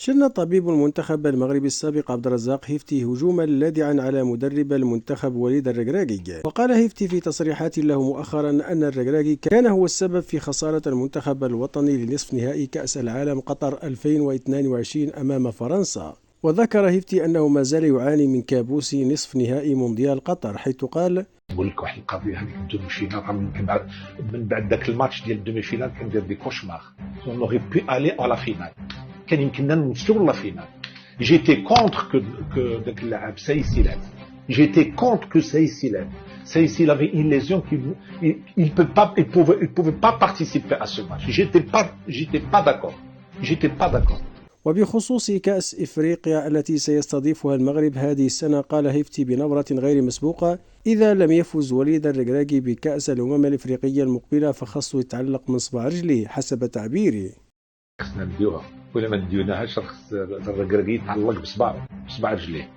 شن طبيب المنتخب المغربي السابق عبد الرزاق هيفتي هجوما لاذعا على مدرب المنتخب وليد الركراكي، وقال هيفتي في تصريحات له مؤخرا أن الركراكي كان هو السبب في خسارة المنتخب الوطني لنصف نهائي كأس العالم قطر 2022 أمام فرنسا. وذكر هيفتي أنه ما زال يعاني من كابوس نصف نهائي مونديال قطر، حيث قال: نقول لك واحد القضيه، هذيك الدومي فينال من بعد ذاك الماتش ديال الدومي فينال كندير دي كوشمار. اون اوغي بي الي على فينال، كان يمكننا نوصلوا لا فينال. جيتي كونتر كو داك اللاعب سايسيلات، جيتي كونتر كو سايسيلات avait une lésion il pouvait pas participer à ce match. J'étais pas d'accord. وبخصوص كأس إفريقيا التي سيستضيفها المغرب هذه السنة، قال هيفتي بنبرة غير مسبوقة: إذا لم يفز وليد الركراكي بكأس الأمم الإفريقية المقبلة فخصه يتعلق من صباع رجليه حسب تعبيره. خصنا نديوها، ولا ما نديوناهاش خص الركراكي يتعلق بصباع رجليه.